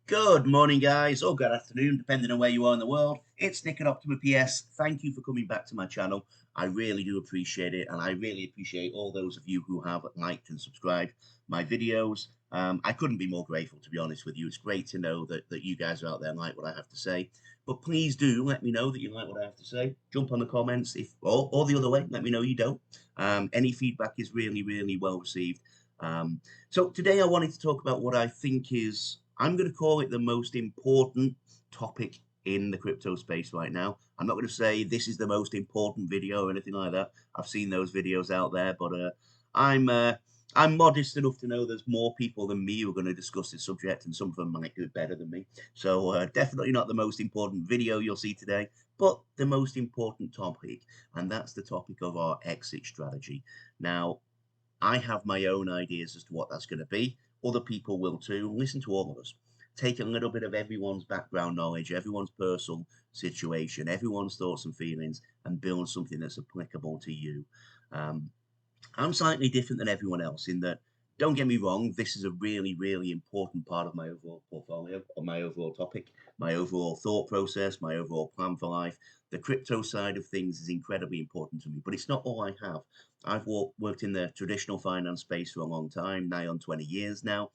Good morning, guys, or good afternoon, depending on where you are in the world. It's Nick at Optima PS. Thank you for coming back to my channel. I really do appreciate it, and I really appreciate all those of you who have liked and subscribed my videos. I couldn't be more grateful, to be honest with you. It's great to know that you guys are out there and like what I have to say. But please do let me know that you like what I have to say. Jump on the comments, or the other way, let me know you don't. Any feedback is really, really well received. So today I wanted to talk about what I think is, I'm going to call it the most important topic in the crypto space right now. I'm not going to say this is the most important video or anything like that. I've seen those videos out there, but I'm uh, I'm modest enough to know there's more people than me who are going to discuss this subject, and some of them might do it better than me. So definitely not the most important video you'll see today, but the most important topic, and that's the topic of our exit strategy. Now, I have my own ideas as to what that's going to be. Other people will too. Listen to all of us. Take a little bit of everyone's background knowledge, everyone's personal situation, everyone's thoughts and feelings, and build something that's applicable to you. Um, I'm slightly different than everyone else in that, don't get me wrong, this is a really, really important part of my overall portfolio, or my overall topic, my overall thought process, my overall plan for life. The crypto side of things is incredibly important to me, but it's not all I have. I've worked in the traditional finance space for a long time, nigh on 20 years now.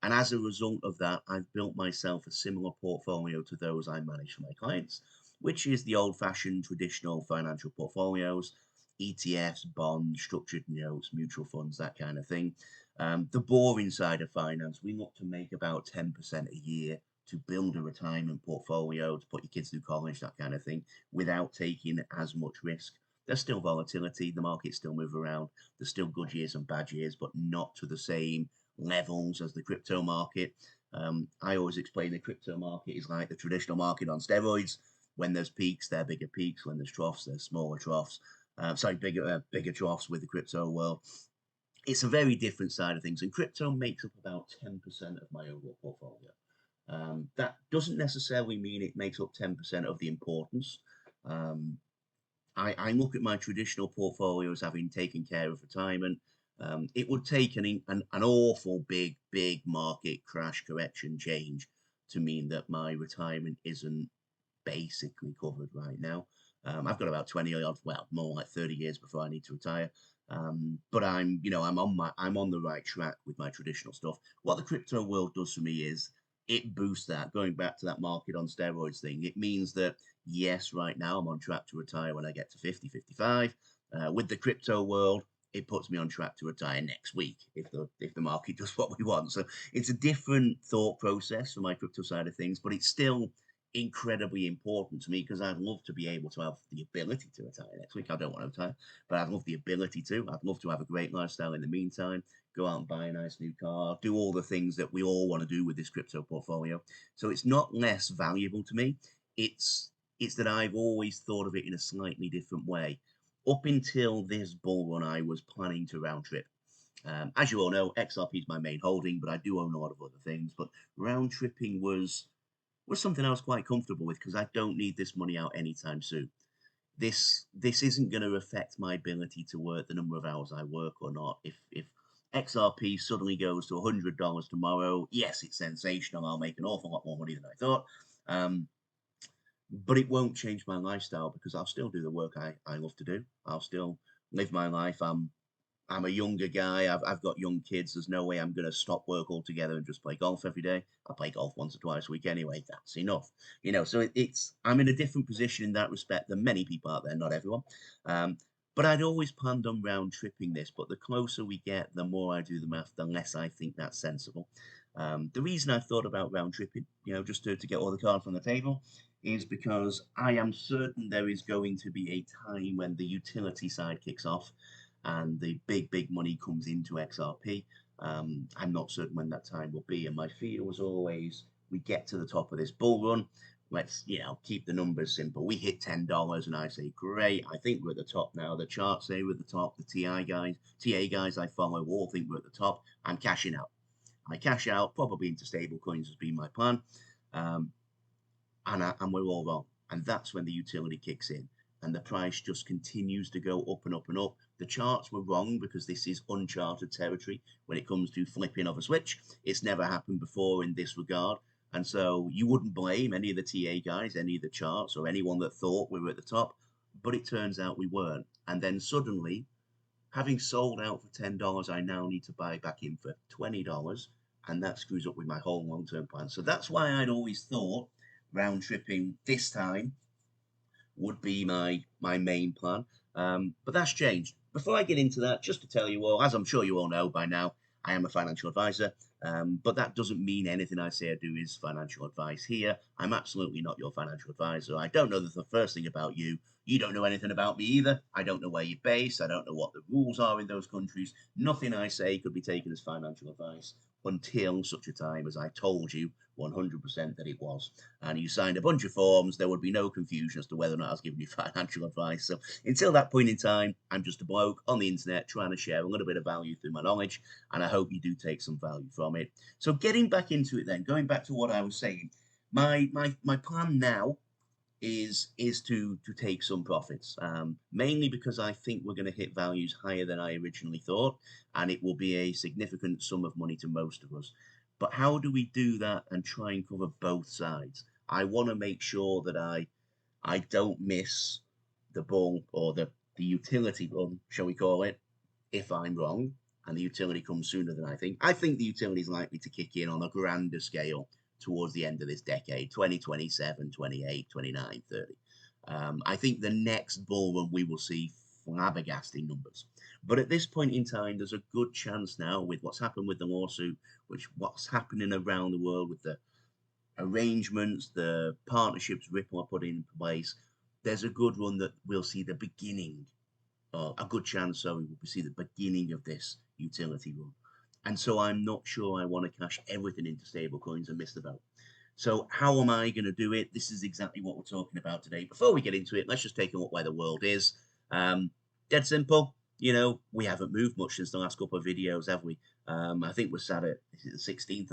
And as a result of that, I've built myself a similar portfolio to those I manage for my clients, which is the old fashioned traditional financial portfolios, ETFs, bonds, structured notes, mutual funds, that kind of thing. The boring side of finance, we look to make about 10% a year to build a retirement portfolio, to put your kids through college, that kind of thing, without taking as much risk. There's still volatility, the markets still move around, there's still good years and bad years, but not to the same levels as the crypto market. I always explain the crypto market is like the traditional market on steroids. When there's peaks, they're bigger peaks. When there's troughs, they're smaller troughs. Bigger troughs with the crypto world. It's a very different side of things, and crypto makes up about 10% of my overall portfolio. That doesn't necessarily mean it makes up 10% of the importance. Um, I look at my traditional portfolio as having taken care of retirement. It would take an awful big market crash correction change to mean that my retirement isn't basically covered right now. I've got about 20 odd, well, more like 30 years before I need to retire. But I'm on the right track with my traditional stuff. What the crypto world does for me is it boosts that. Going back to that market on steroids thing, it means that yes, right now I'm on track to retire when I get to 50, 55. With the crypto world, it puts me on track to retire next week if the market does what we want. So it's a different thought process for my crypto side of things, but it's still incredibly important to me because I'd love to be able to have the ability to retire next week. I don't want to retire, but I'd love the ability to. I'd love to have a great lifestyle in the meantime, go out and buy a nice new car, do all the things that we all want to do with this crypto portfolio. So it's not less valuable to me. It's that I've always thought of it in a slightly different way. Up until this bull run, I was planning to round trip. As you all know, XRP is my main holding, but I do own a lot of other things. But round tripping was something I was quite comfortable with because I don't need this money out anytime soon. This isn't going to affect my ability to work the number of hours I work or not. If XRP suddenly goes to $100 tomorrow, yes, it's sensational. I'll make an awful lot more money than I thought. Um, but it won't change my lifestyle because I'll still do the work I love to do. I'll still live my life. I'm a younger guy. I've got young kids. There's no way I'm going to stop work altogether and just play golf every day. I play golf once or twice a week anyway. That's enough, So it's I'm in a different position in that respect than many people out there. Not everyone, but I'd always planned on round tripping this. But the closer we get, the more I do the math, the less I think that's sensible. The reason I thought about round tripping, just to get all the cards on the table, is because I am certain there is going to be a time when the utility side kicks off and the big money comes into XRP. I'm not certain when that time will be. And my fear was always, we get to the top of this bull run. Let's, keep the numbers simple. We hit $10 and I say, great, I think we're at the top now. The charts say we're at the top. The TA guys I follow all think we're at the top. I'm cashing out. I cash out, probably into stable coins has been my plan. Um, and we're all wrong. And that's when the utility kicks in and the price just continues to go up and up and up. The charts were wrong because this is uncharted territory when it comes to flipping of a switch. It's never happened before in this regard. And so you wouldn't blame any of the TA guys, any of the charts, or anyone that thought we were at the top, but it turns out we weren't. And then suddenly, having sold out for $10, I now need to buy back in for $20, and that screws up with my whole long-term plan. So that's why I'd always thought round tripping this time would be my main plan. But that's changed. Before I get into that, just to tell you all, as I'm sure you all know by now, I am a financial advisor, but that doesn't mean anything I say or do is financial advice here. I'm absolutely not your financial advisor. I don't know the first thing about you. You don't know anything about me either. I don't know where you're based. I don't know what the rules are in those countries. Nothing I say could be taken as financial advice until such a time as I told you 100% that it was. And you signed a bunch of forms, there would be no confusion as to whether or not I was giving you financial advice. So until that point in time, I'm just a bloke on the internet trying to share a little bit of value through my knowledge, and I hope you do take some value from it. So getting back into it then, going back to what I was saying, my plan now is to take some profits, mainly because I think we're going to hit values higher than I originally thought, and it will be a significant sum of money to most of us. But how do we do that and try and cover both sides? I want to make sure that I don't miss the bull or the utility run, shall we call it, if I'm wrong, and the utility comes sooner than I think. I think the utility is likely to kick in on a grander scale towards the end of this decade, 2027, 28, 29, 30. I think the next bull run we will see flabbergasting numbers. But at this point in time, there's a good chance now with what's happened with the lawsuit, what's happening around the world with the arrangements, the partnerships Ripple are putting in place, there's a good run that we'll see the beginning, or a good chance, so we'll see the beginning of this utility run. And so I'm not sure I want to cash everything into stablecoins and miss the boat. So how am I going to do it? This is exactly what we're talking about today. Before we get into it, let's just take a look where the world is. Dead simple. You know, we haven't moved much since the last couple of videos, have we? I think we're sat at, is it the 16th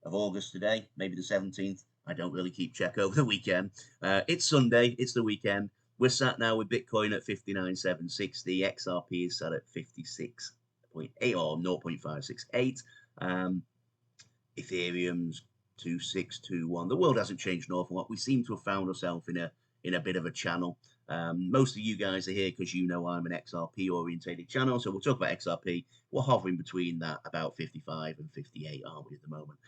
of August today, maybe the 17th. I don't really keep check over the weekend. It's Sunday, it's the weekend. We're sat now with Bitcoin at 59,760. XRP is sat at 56.8 or 0.568. Ethereum's 2621. The world hasn't changed an awful lot. We seem to have found ourselves in a bit of a channel. Most of you guys are here because you know I'm an XRP orientated channel, so we'll talk about XRP. We're hovering between that about 55 and 58, aren't we, at the moment?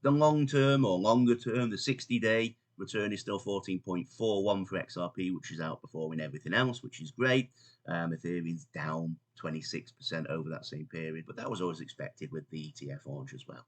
The long term or longer term, the 60-day return is still 14.41 for XRP, which is outperforming everything else, which is great. Ethereum's down 26% over that same period, but that was always expected with the ETF launch as well.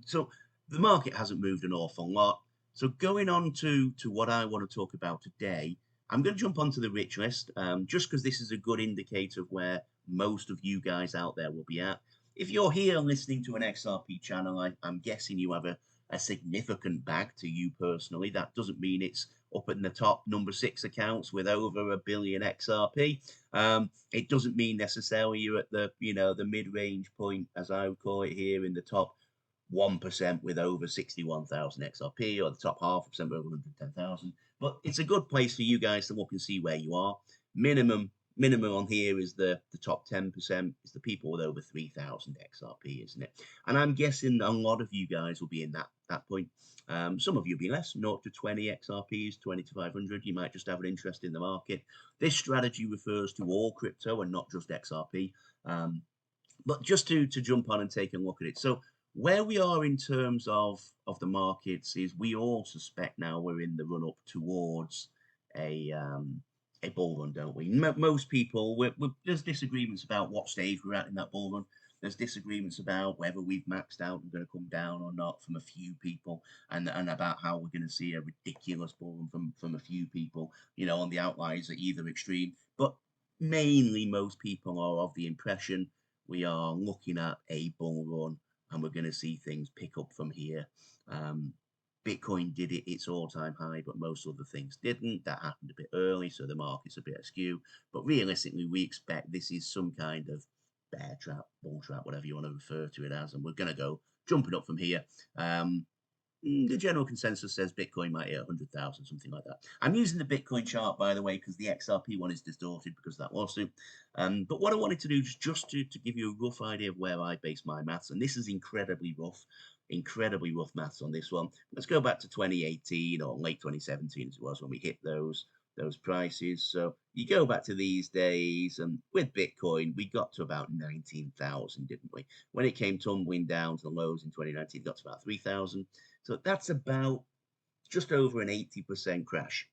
So the market hasn't moved an awful lot. So going on to what I want to talk about today, I'm going to jump onto the rich list, just because this is a good indicator of where most of you guys out there will be at. If you're here listening to an XRP channel, I'm guessing you have a significant bag to you personally. That doesn't mean it's up in the top number 6 accounts with over 1 billion XRP. It doesn't mean necessarily you're at the mid-range point, as I would call it here, in the top 1% with over 61,000 XRP, or the top 0.5% with over 110,000. But it's a good place for you guys to look and see where you are. Minimum on here is the top 10% is the people with over 3,000 XRP, isn't it? And I'm guessing a lot of you guys will be in that point. Some of you will be less, 0 to 20 XRPs, 20 to 500. You might just have an interest in the market. This strategy refers to all crypto and not just XRP. But just to jump on and take a look at it. So where we are in terms of the markets is we all suspect now we're in the run up towards a bull run, don't we? Most people, there's disagreements about what stage we're at in that bull run. There's disagreements about whether we've maxed out and going to come down or not from a few people, and about how we're going to see a ridiculous bull run from a few people, on the outliers at either extreme. But mainly most people are of the impression we are looking at a bull run and we're going to see things pick up from here. Bitcoin did its all-time high, but most other things didn't. That happened a bit early, so the market's a bit askew. But realistically, we expect this is some kind of bear trap, bull trap, whatever you want to refer to it as, and we're going to go jumping up from here. The general consensus says Bitcoin might hit 100,000, something like that. I'm using the Bitcoin chart, by the way, because the XRP one is distorted because of that lawsuit. But what I wanted to do is just to give you a rough idea of where I base my maths, and this is incredibly rough. incredibly rough maths on this one. Let's go back to 2018 or late 2017 as it was when we hit those prices. So you go back to these days, and with Bitcoin, we got to about 19,000, didn't we? When it came tumbling down to the lows in 2019, it got to about 3,000. So that's about just over an 80% crash.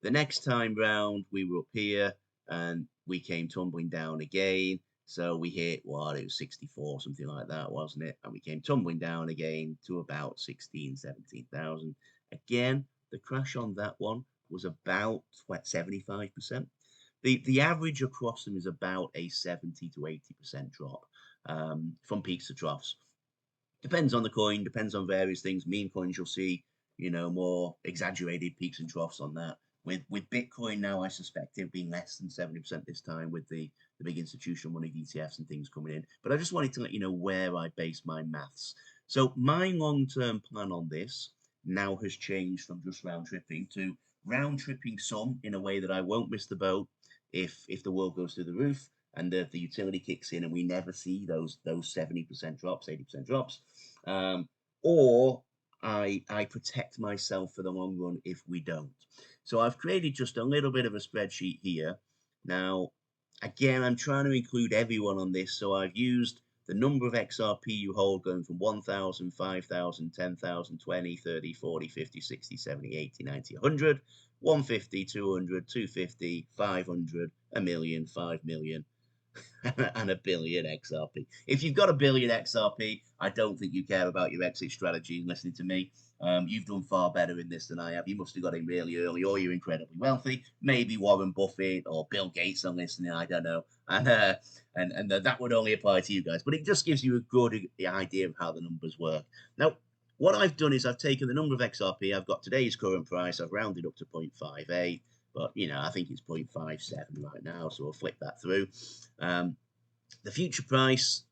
The next time round, we were up here and we came tumbling down again. So we hit, what, it was 64, something like that, wasn't it? And we came tumbling down again to about 16, 17,000. Again, the crash on that one was about 75%. The average across them is about a 70 to 80% drop from peaks to troughs. Depends on the coin, depends on various things. Meme coins, you'll see, more exaggerated peaks and troughs on that. With Bitcoin now, I suspect it'll be less than 70% this time with the big institutional money ETFs and things coming in. But I just wanted to let you know where I base my maths. So my long-term plan on this now has changed from just round tripping to round tripping some in a way that I won't miss the boat if the world goes through the roof and the utility kicks in and we never see those 70% drops, 80% drops. Or I protect myself for the long run if we don't. So I've created just a little bit of a spreadsheet here. Now, again, I'm trying to include everyone on this. So I've used the number of XRP you hold going from 1,000, 5,000, 10,000, 20, 30, 40, 50, 60, 70, 80, 90, 100, 150, 200, 250, 500, a million, 5 million, and a billion XRP. If you've got a billion XRP, I don't think you care about your exit strategy. Listening to me, you've done far better in this than I have. You must have got in really early, or you're incredibly wealthy. Maybe Warren Buffett or Bill Gates are listening. I don't know, and that would only apply to you guys. But it just gives you a good idea of how the numbers work. Now, what I've done is I've taken the number of XRP. I've got today's current price. I've rounded up to 0.58. But, I think it's 0.57 right now, so we'll flick that through. The future price,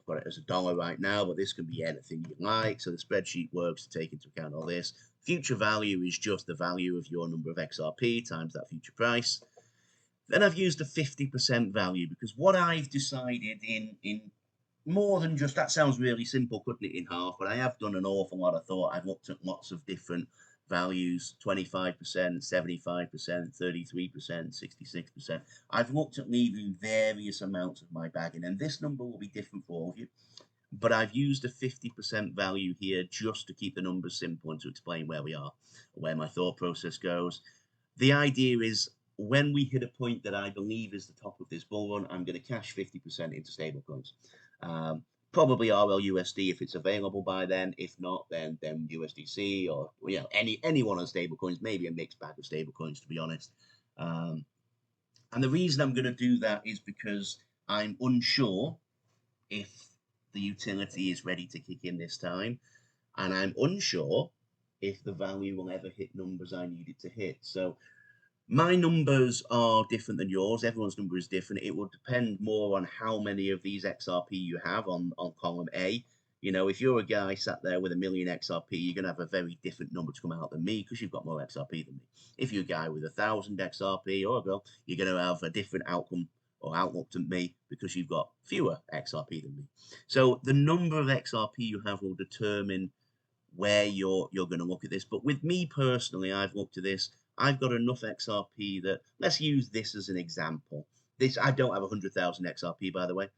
I've got it as $1 right now, but this can be anything you like. So the spreadsheet works to take into account all this. Future value is just the value of your number of XRP times that future price. Then I've used a 50% value because what I've decided in more than just, that sounds really simple, cutting it in half, but I have done an awful lot of thought. I've looked at lots of different values, 25%, 75%, 33%, 66%. I've looked at leaving various amounts of my bag in, and this number will be different for all of you. But I've used a 50% value here just to keep the numbers simple and to explain where we are, where my thought process goes. The idea is when we hit a point that I believe is the top of this bull run, I'm going to cash 50% into stablecoins. Probably RLUSD if it's available by then. If not, then USDC or any one of the stablecoins, maybe a mixed bag of stablecoins, to be honest. And the reason I'm going to do that is because I'm unsure if the utility is ready to kick in this time, and I'm unsure if the value will ever hit numbers I need it to hit. So my numbers are different than yours. Everyone's number is different. It will depend more on how many of these XRP you have on column A. If you're a guy sat there with 1 million XRP, you're going to have a very different number to come out than me because you've got more XRP than me. If you're a guy with 1,000 XRP or a girl, you're going to have a different outcome or outlook to me because you've got fewer XRP than me. So the number of XRP you have will determine where you're going to look at this. But with me personally, I've looked at this. I've got enough XRP that, let's use this as an example. I don't have 100,000 XRP, by the way.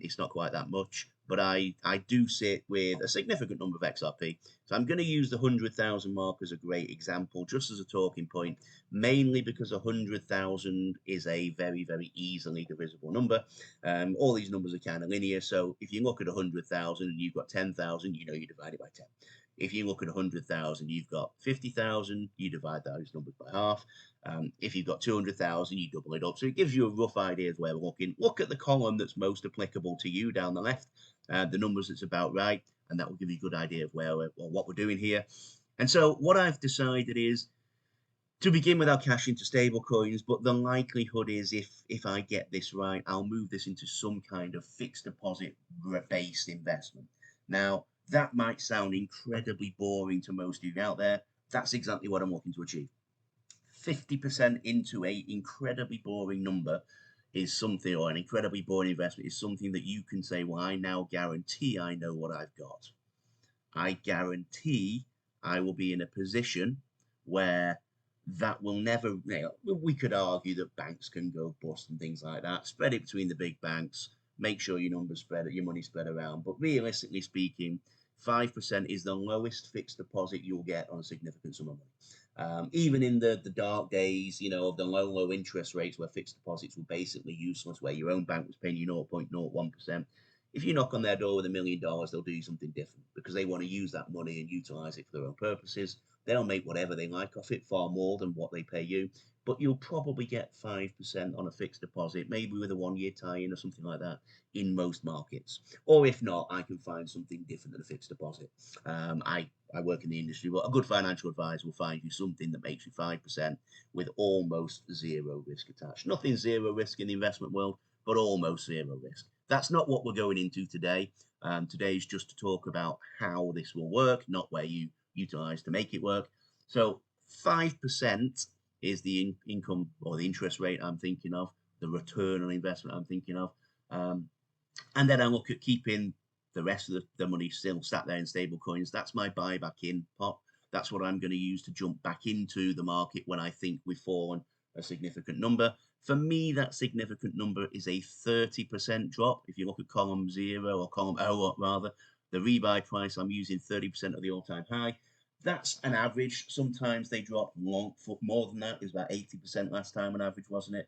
It's not quite that much, but I do sit with a significant number of XRP. So I'm going to use the 100,000 mark as a great example, just as a talking point, mainly because 100,000 is a very, very easily divisible number. All these numbers are kind of linear. So if you look at 100,000 and you've got 10,000, you divide it by 10. If you look at 100,000, you've got 50,000, you divide those numbers by half. If you've got 200,000, you double it up. So it gives you a rough idea of where we're looking. Look at the column that's most applicable to you down the left, the numbers that's about right, and that will give you a good idea of what we're doing here. And so what I've decided is to begin with, I'll cash into stable coins, but the likelihood is if I get this right, I'll move this into some kind of fixed deposit based investment. Now, that might sound incredibly boring to most of you out there. That's exactly what I'm looking to achieve. 50% into a incredibly boring number is something, or an incredibly boring investment is something that you can say, well, I now guarantee I know what I've got. I guarantee I will be in a position where that will never, we could argue that banks can go bust and things like that. Spread it between the big banks, make sure your numbers spread, your money spread around. But realistically speaking, 5% is the lowest fixed deposit you'll get on a significant sum of money. Even in the dark days, of the low interest rates where fixed deposits were basically useless, where your own bank was paying you 0.01%, if you knock on their door with $1 million, they'll do something different because they want to use that money and utilize it for their own purposes. They'll make whatever they like off it, far more than what they pay you. But you'll probably get 5% on a fixed deposit, maybe with a 1-year tie-in or something like that in most markets. Or if not, I can find something different than a fixed deposit. I work in the industry, but a good financial advisor will find you something that makes you 5% with almost zero risk attached. Nothing zero risk in the investment world, but almost zero risk. That's not what we're going into today. Today is just to talk about how this will work, not where you utilize to make it work. So 5% is the income or the interest rate I'm thinking of, the return on investment I'm thinking of. And then I look at keeping the rest of the money still sat there in stable coins. That's my buyback in pot. That's what I'm going to use to jump back into the market when I think we've fallen a significant number. For me, that significant number is a 30% drop. If you look at column 0 or column O, rather, the rebuy price, I'm using 30% of the all-time high. That's an average. Sometimes they drop more than that. It was about 80% last time on average, wasn't it?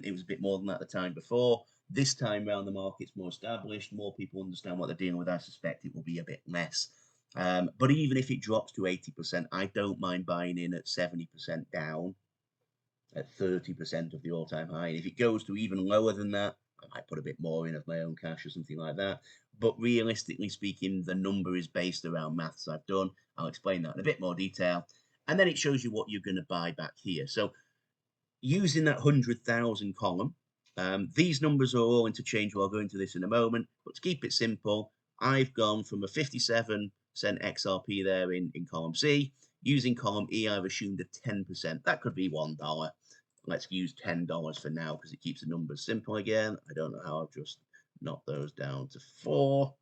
It was a bit more than that the time before. This time around, the market's more established. More people understand what they're dealing with. I suspect it will be a bit less. But even if it drops to 80%, I don't mind buying in at 70% down at 30% of the all-time high. And if it goes to even lower than that, I might put a bit more in of my own cash or something like that. But realistically speaking, the number is based around maths I've done. I'll explain that in a bit more detail. And then it shows you what you're going to buy back here. So using that 100,000 column, these numbers are all interchangeable. I'll go into this in a moment. But to keep it simple, I've gone from a 57 cent XRP there in column C. Using column E, I've assumed a 10%. That could be $1. Let's use $10 for now because it keeps the numbers simple again. I don't know how I've just knocked those down to 4.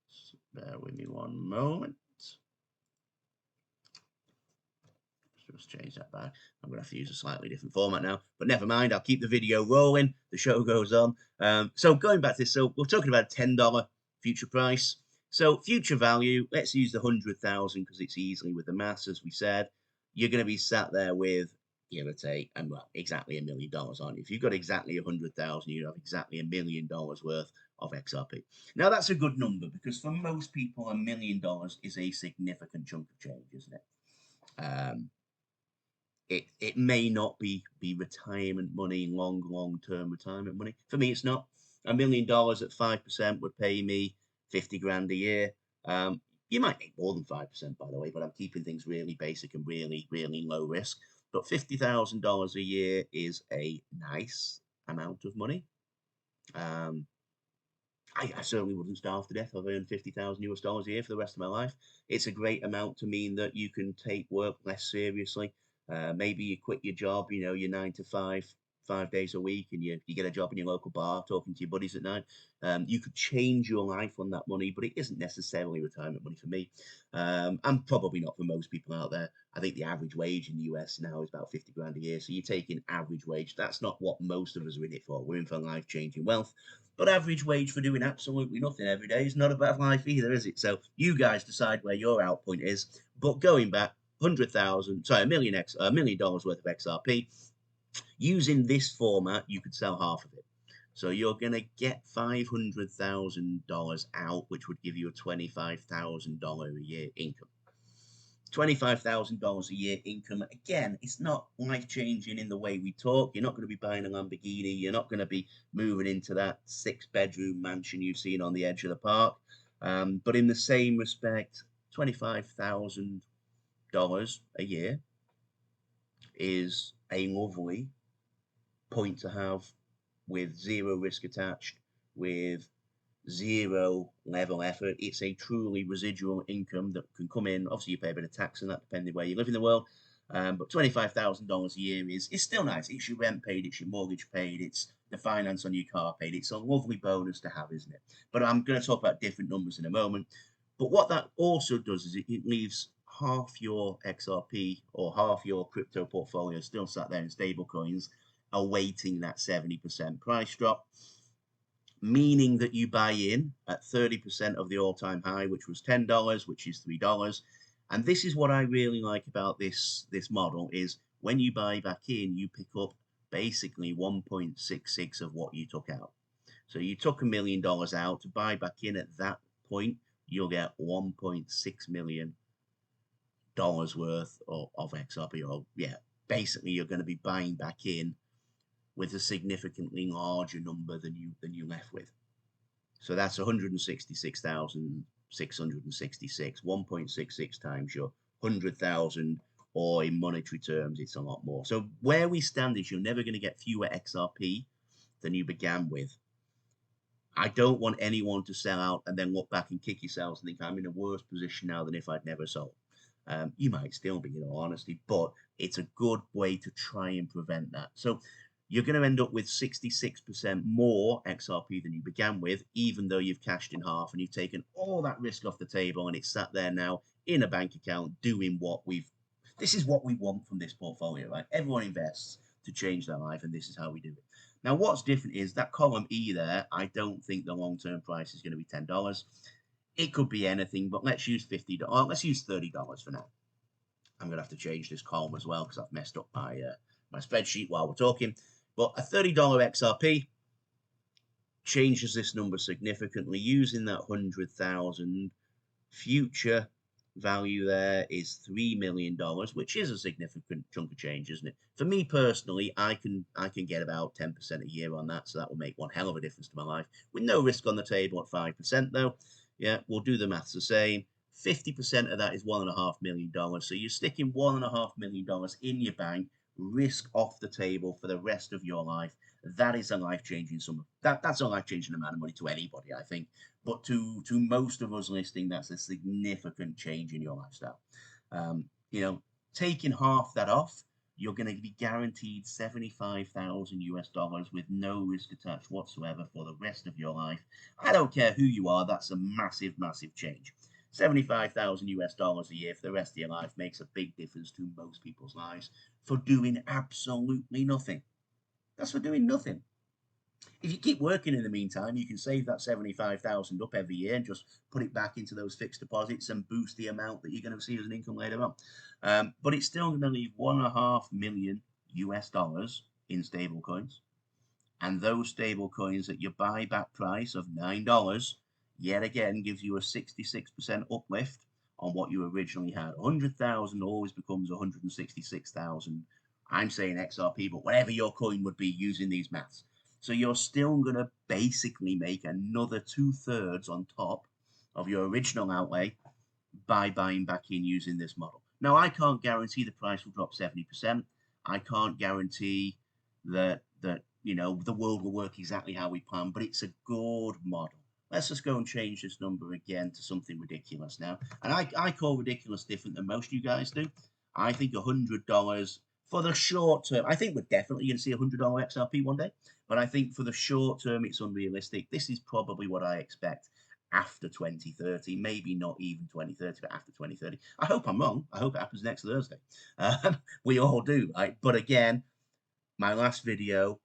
So bear with me one moment. Just change that back. I'm going to have to use a slightly different format now, but never mind. I'll keep the video rolling. The show goes on. So going back to this, so we're talking about $10 future price. So future value, let's use the 100,000 because it's easily with the maths, as we said. You're going to be sat there with, give or take, and well, exactly $1 million, aren't you? If you've got exactly 100,000, you have exactly $1 million worth of XRP. Now that's a good number because for most people, $1 million is a significant chunk of change, isn't it? It may not be retirement money, long-term retirement money. For me, it's not. $1 million at 5% would pay me 50 grand a year. You might make more than 5%, by the way, but I'm keeping things really basic and really, really low risk. But $50,000 a year is a nice amount of money. I certainly wouldn't starve to death. I've earned $50,000 a year for the rest of my life. It's a great amount to mean that you can take work less seriously. Maybe you quit your job, your 9 to 5 days a week, and you get a job in your local bar talking to your buddies at night. You could change your life on that money, but it isn't necessarily retirement money for me. And probably not for most people out there. I think the average wage in the US now is about 50 grand a year. So you're taking average wage. That's not what most of us are in it for. We're in for life-changing wealth. But average wage for doing absolutely nothing every day is not a bad life either, is it? So you guys decide where your out point is. But going back, $1 million worth of XRP. Using this format, you could sell half of it. So you're going to get $500,000 out, which would give you a $25,000 a year income. $25,000 a year income. Again, it's not life-changing in the way we talk. You're not going to be buying a Lamborghini. You're not going to be moving into that 6-bedroom mansion you've seen on the edge of the park. But in the same respect, $25,000 a year is a lovely point to have with zero risk attached, with zero level effort. It's a truly residual income that can come in. Obviously, you pay a bit of tax on that depending where you live in the world. But $25,000 a year is still nice. It's your rent paid, it's your mortgage paid, it's the finance on your car paid. It's a lovely bonus to have, isn't it? But I'm going to talk about different numbers in a moment. But what that also does is it leaves half your XRP or half your crypto portfolio still sat there in stable coins, awaiting that 70% price drop, meaning that you buy in at 30% of the all-time high, which was $10, which is $3. And this is what I really like about this model is when you buy back in, you pick up basically 1.66 of what you took out. So you took $1 million out to buy back in at that point, you'll get $1.6 million worth of XRP. Or yeah, basically you're going to be buying back in with a significantly larger number than you left with. So that's 166,666, 1.66 times your 100,000, or in monetary terms, it's a lot more. So where we stand is you're never going to get fewer XRP than you began with. I don't want anyone to sell out and then look back and kick yourselves and think I'm in a worse position now than if I'd never sold. You might still be, in all honesty, but it's a good way to try and prevent that. So you're going to end up with 66% more XRP than you began with, even though you've cashed in half and you've taken all that risk off the table and it's sat there now in a bank account doing this is what we want from this portfolio, right? Everyone invests to change their life, and this is how we do it. Now, what's different is that column E there, I don't think the long-term price is going to be $10. It could be anything, but let's use $50. Let's use $30 for now. I'm going to have to change this column as well because I've messed up my spreadsheet while we're talking. But a $30 XRP changes this number significantly. Using that 100,000, future value there is $3 million, which is a significant chunk of change, isn't it? For me personally, I can get about 10% a year on that, so that will make one hell of a difference to my life with no risk on the table at 5% though. Yeah, we'll do the maths the same. 50% of that is $1.5 million. So you're sticking $1.5 million in your bank, risk off the table for the rest of your life. That is a life-changing sum. That's a life-changing amount of money to anybody, I think. But to most of us listening, that's a significant change in your lifestyle. Taking half that off, you're going to be guaranteed 75,000 US dollars with no risk attached whatsoever for the rest of your life. I don't care who you are, that's a massive, massive change. 75,000 US dollars a year for the rest of your life makes a big difference to most people's lives for doing absolutely nothing. That's for doing nothing. If you keep working in the meantime, you can save that 75,000 up every year and just put it back into those fixed deposits and boost the amount that you're going to see as an income later on. But it's still going to leave $1.5 million US dollars in stable coins. And those stable coins at your buyback price of $9, yet again, gives you a 66% uplift on what you originally had. 100,000 always becomes 166,000. I'm saying XRP, but whatever your coin would be using these maths. So you're still going to basically make another 2/3 on top of your original outlay by buying back in using this model. Now, I can't guarantee the price will drop 70%. I can't guarantee that the world will work exactly how we plan, but it's a good model. Let's just go and change this number again to something ridiculous now. And I call ridiculous different than most of you guys do. I think $100 for the short term. I think we're definitely going to see $100 XRP one day, but I think for the short term, it's unrealistic. This is probably what I expect after 2030, maybe not even 2030, but after 2030. I hope I'm wrong. I hope it happens next Thursday. We all do, right? But again, my last video,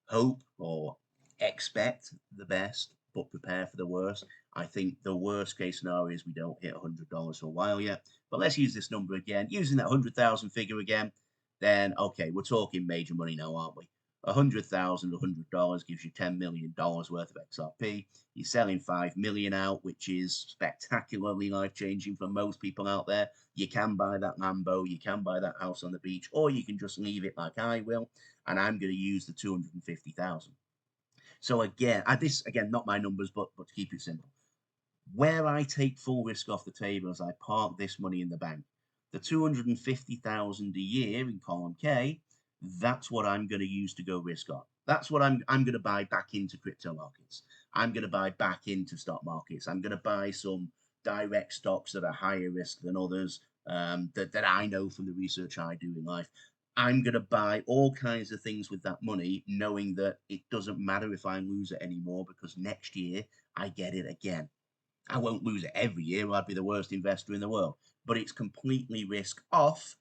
hope or expect the best, but prepare for the worst. I think the worst case scenario is we don't hit $100 for a while yet. But let's use this number again. Using that 100,000 figure again, then okay, we're talking major money now, aren't we? 100,000, $100 gives you $10 million worth of XRP. You're selling 5 million out, which is spectacularly life-changing for most people out there. You can buy that Lambo, you can buy that house on the beach, or you can just leave it like I will, and I'm going to use the 250,000. So again, not my numbers, but to keep it simple, where I take full risk off the table as I park this money in the bank, the 250,000 a year in column K, that's what I'm going to use to go risk on. That's what I'm going to buy back into crypto markets. I'm going to buy back into stock markets. I'm going to buy some direct stocks that are higher risk than others that I know from the research I do in life. I'm going to buy all kinds of things with that money, knowing that it doesn't matter if I lose it anymore because next year I get it again. I won't lose it every year. I'd be the worst investor in the world, but it's completely risk off,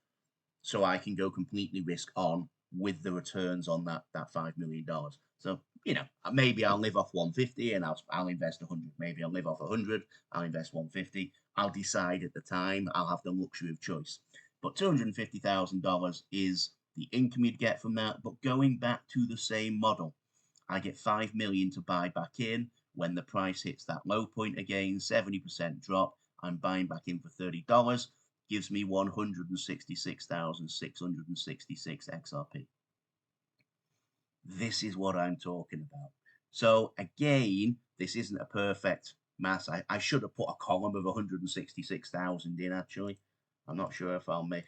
so I can go completely risk on with the returns on that $5 million. So, maybe I'll live off 150 and I'll invest 100. Maybe I'll live off 100, I'll invest 150. I'll decide at the time. I'll have the luxury of choice. But $250,000 is the income you'd get from that. But going back to the same model, I get 5 million to buy back in when the price hits that low point again, 70% drop. I'm buying back in for $30. Gives me 166,666 XRP. This is what I'm talking about. So again, this isn't a perfect math. I should have put a column of 166,000 in, actually. I'm not sure if I'll make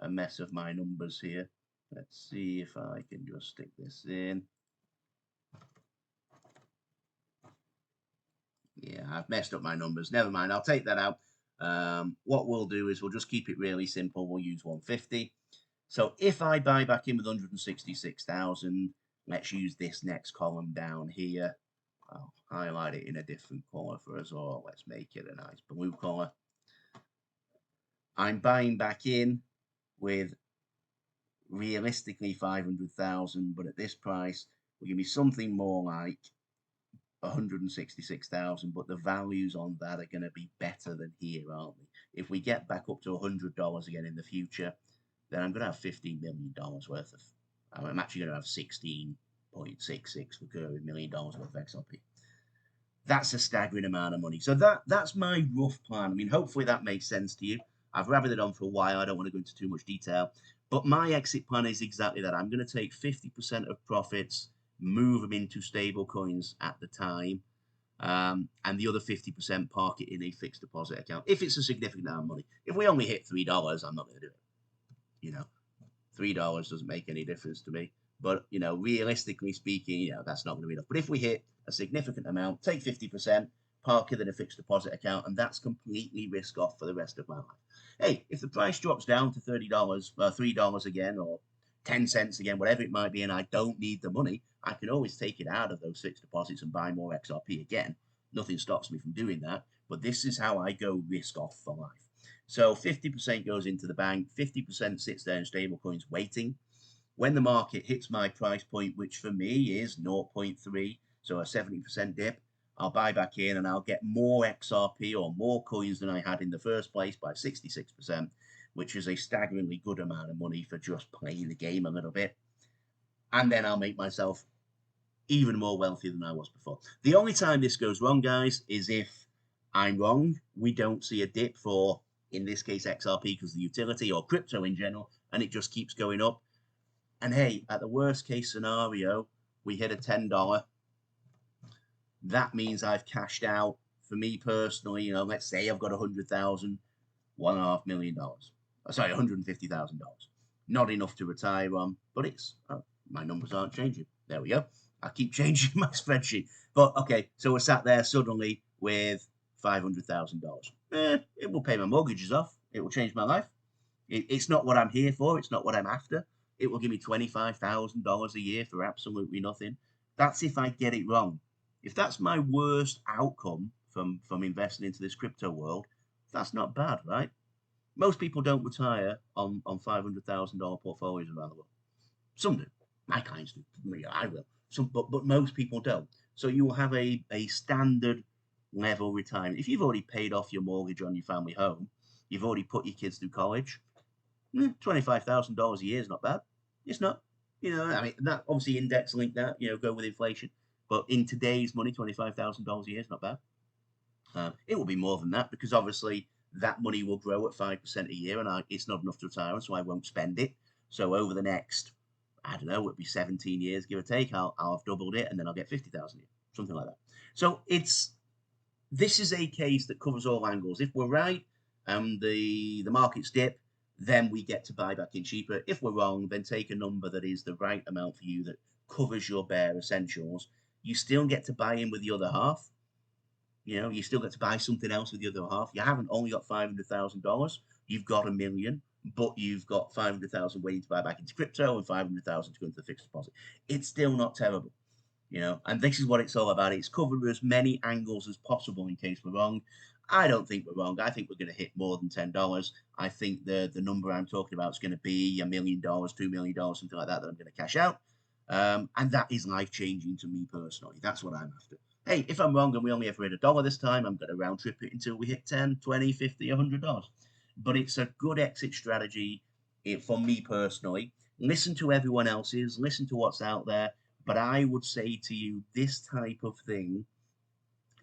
a mess of my numbers here. Let's see if I can just stick this in. Yeah, I've messed up my numbers. Never mind, I'll take that out. What we'll do is we'll just keep it really simple. We'll use 150. So if I buy back in with 166,000, let's use this next column down here. I'll highlight it in a different color for us all. Let's make it a nice blue color. I'm buying back in with realistically 500,000, but at this price, will give me something more like 166,000, but the values on that are going to be better than here, aren't they? If we get back up to $100 again in the future, then I'm going to have $15 million worth of, I'm actually going to have 16.66 recurring million dollars worth of XRP. That's a staggering amount of money. So that's my rough plan. I mean, hopefully that makes sense to you. I've rabbited on for a while. I don't want to go into too much detail, but my exit plan is exactly that. I'm going to take 50% of profits, move them into stable coins at the time, and the other 50% park it in a fixed deposit account if it's a significant amount of money. If we only hit $3, I'm not going to do it. $3 doesn't make any difference to me. But, realistically speaking, that's not going to be enough. But if we hit a significant amount, take 50%, park it in a fixed deposit account, and that's completely risk off for the rest of my life. Hey, if the price drops down to $30, $3 again, or 10 cents again, whatever it might be, and I don't need the money, I can always take it out of those fixed deposits and buy more XRP again. Nothing stops me from doing that. But this is how I go risk off for life. So 50% goes into the bank, 50% sits there in stable coins waiting. When the market hits my price point, which for me is 0.3, so a 70% dip, I'll buy back in and I'll get more XRP or more coins than I had in the first place by 66%, which is a staggeringly good amount of money for just playing the game a little bit. And then I'll make myself even more wealthy than I was before. The only time this goes wrong, guys, is if I'm wrong, we don't see a dip for, in this case, XRP because the utility or crypto in general, and it just keeps going up. And hey, at the worst case scenario, we hit a $10. That means I've cashed out, for me personally, let's say I've got 100,000, $1.5 million. Sorry, $150,000. Not enough to retire on, but it's, my numbers aren't changing. There we go. I keep changing my spreadsheet. But okay, so we're sat there suddenly with $500,000. It will pay my mortgages off. It will change my life. It's not what I'm here for. It's not what I'm after. It will give me $25,000 a year for absolutely nothing. That's if I get it wrong. If that's my worst outcome from investing into this crypto world, that's not bad, right? Most people don't retire on $500,000 portfolios around the world. Some do. My clients do. I will. But most people don't. So you will have a standard level retirement. If you've already paid off your mortgage on your family home, you've already put your kids through college, $25,000 a year is not bad. It's not. I mean, that obviously index link that, go with inflation. But in today's money, $25,000 a year is not bad. It will be more than that because obviously that money will grow at 5% a year, and it's not enough to retire on, so I won't spend it. So over the next, I don't know, it'll be 17 years, give or take, I'll have doubled it, and then I'll get 50,000 a year, something like that. So this is a case that covers all angles. If we're right and the markets dip, then we get to buy back in cheaper. If we're wrong, then take a number that is the right amount for you that covers your bare essentials. You still get to buy in with the other half. You still get to buy something else with the other half. You haven't only got $500,000. You've got $1 million, but you've got 500,000 waiting to buy back into crypto and 500,000 to go into the fixed deposit. It's still not terrible. and this is what it's all about. It's covering as many angles as possible in case we're wrong. I don't think we're wrong. I think we're going to hit more than $10. I think the number I'm talking about is going to be $1 million, $2 million, something like that I'm going to cash out. And that is life changing to me personally. That's what I'm after. Hey, if I'm wrong and we only ever hit $1 this time, I'm going to round trip it until we hit 10, 20, 50, $100. But it's a good exit strategy for me personally. Listen to everyone else's, listen to what's out there. But I would say to you, this type of thing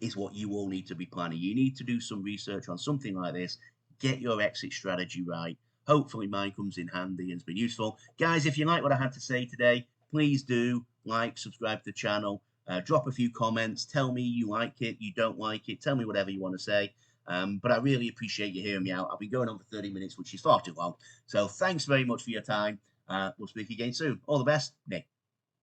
is what you all need to be planning. You need to do some research on something like this, get your exit strategy right. Hopefully mine comes in handy and has been useful. Guys, if you like what I had to say today, please do like, subscribe to the channel, drop a few comments, tell me you like it, you don't like it, tell me whatever you want to say. But I really appreciate you hearing me out. I've been going on for 30 minutes, which is far too long. So thanks very much for your time. We'll speak again soon. All the best, Nick.